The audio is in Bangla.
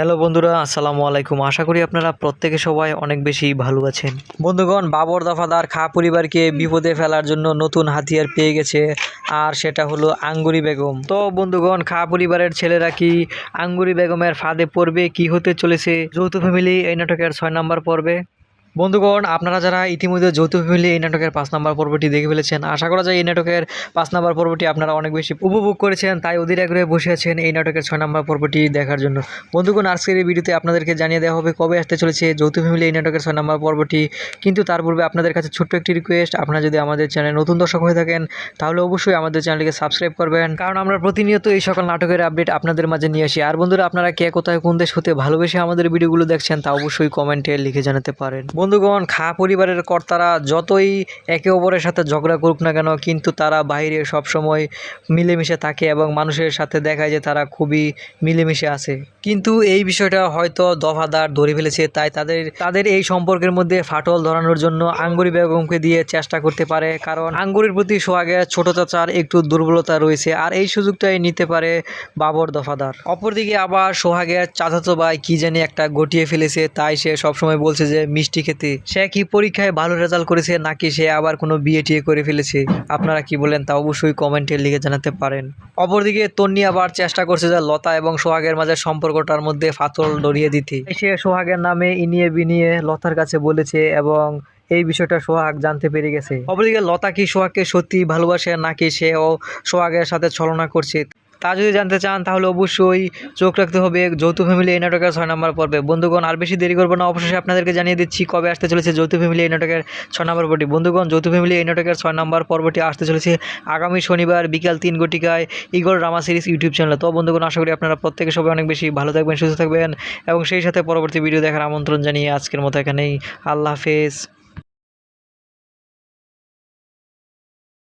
হ্যালো বন্ধুরা, আসসালামু আলাইকুম। আশা করি আপনারা প্রত্যেকে সবাই অনেক বেশি ভালো আছেন। বন্ধুগণ, বাবর দফাদার খা পরিবারকে বিপদে ফেলার জন্য নতুন হাতিয়ার পেয়ে গেছে, আর সেটা হলো আঙ্গুরি বেগম। তো বন্ধুগণ, খা পরিবারের ছেলেরা কি আঙ্গুরি বেগমের ফাঁদে পড়বে? কি হতে চলেছে যৌথ ফ্যামিলি এই নাটকের 6 নম্বর পর্বে? বন্ধুগণ, আপনারা যারা ইতিমধ্যে যৌথ ফ্যামিলি এই নাটকের 5 নম্বর পর্বটি দেখে ফেলেছেন, আশা করা যায় এই নাটকের 5 নম্বর পর্বটি আপনারা অনেক বেশি উপভোগ করেছেন, তাই অধীর আগ্রহে বসে আছেন এই নাটকের 6 নম্বর পর্বটি দেখার জন্য। বন্ধুগণ, আজকের এই ভিডিওতে আপনাদেরকে জানিয়ে দেওয়া হবে কবে আসতে চলেছে যৌথ ফ্যামিলি এই নাটকের 6 নম্বর পর্বটি। কিন্তু তার পূর্বে আপনাদের কাছে ছোট্ট একটি রিকোয়েস্ট, আপনারা যদি আমাদের চ্যানেলে নতুন দর্শক হয়ে থাকেন তাহলে অবশ্যই আমাদের চ্যানেলটিকে সাবস্ক্রাইব করবেন, কারণ আমরা প্রতিনিয়ত এই সকল নাটকের আপডেট আপনাদের মাঝে নিয়ে আসি। আর বন্ধুরা, আপনারা কে কোথায় কোন দেশ হতে ভালোবেসে আমাদের ভিডিওগুলো দেখছেন তা অবশ্যই কমেন্টে লিখে জানাতে পারেন। বন্ধুগণ, খা পরিবারের কর্তারা যতই একে অপরের সাথে ঝগড়া করুক না কেন, কিন্তু তারা বাইরে সবসময় মিলেমিশে থাকে এবং মানুষের সাথে দেখায় যে তারা খুবই মিলেমিশে আছে। কিন্তু এই বিষয়টা হয়তো দফাদার ধরে ফেলেছে, তাই তাদের এই সম্পর্কের মধ্যে ফাটল ধরানোর জন্য আঙ্গুরি বেগমকে দিয়ে চেষ্টা করতে পারে, কারণ আঙ্গুরির প্রতি সোহাগের ছোট চাচার একটু দুর্বলতা রয়েছে, আর এই সুযোগটাই নিতে পারে বাবর দফাদার। অপরদিকে আবার সোহাগের চাচাতো ভাই কি জানি একটা গটিয়ে ফেলেছে, তাই সে সবসময় বলছে যে মিষ্টি খেতে। সে কি পরীক্ষায় ভালো রেজাল্ট করেছে নাকি সে আবার কোনো বিয়ে টিয়ে করে ফেলেছে? আপনারা কি বলেন তা অবশ্যই কমেন্টে লিখে জানাতে পারেন। অপরদিকে তন্নি আবার চেষ্টা করছে যে লতা এবং সোহাগের মাঝে সম্পর্কটার মধ্যে ফাটল ধরিয়ে দিতে। সে সোহাগের নামে ইনিয়ে বিনিয়ে লতার কাছে বলেছে এবং এই বিষয়টা সোহাগ জানতে পেরে গেছে। অপরদিকে লতা কি সোহাগকে সত্যি ভালোবাসে নাকি সেও সোহাগের সাথে ছলনা করছে, তা যদি জানতে চান তাহলে অবশ্যই চোখ রাখতে হবে যৌথ ফ্যামিলি এই নাটকের 6 নম্বর পর্বে। বন্ধুগণ, আর বেশি দেরি করবো না, অবশ্যই আপনাদেরকে জানিয়ে দিচ্ছি কবে আসতে চলেছে যৌথ ফ্যামিলি এই নাটকের 6 নম্বর পর্বটি। বন্ধুগণ, যৌথ ফ্যামিলি এই নাটকের 6 নম্বর পর্বটি আসতে চলেছে আগামী শনিবার বিকাল 3 ঘটিকায় ইগল ড্রামা সিরিজ ইউটিউব চ্যানেলে। তো বন্ধুগণ, আশা করি আপনারা প্রত্যেকে সবাই অনেক বেশি ভালো থাকবেন, সুস্থ থাকবেন এবং সেই সাথে পরবর্তী ভিডিও দেখার আমন্ত্রণ জানিয়ে আজকের মতো এখানেই আল্লাহ হাফেজ।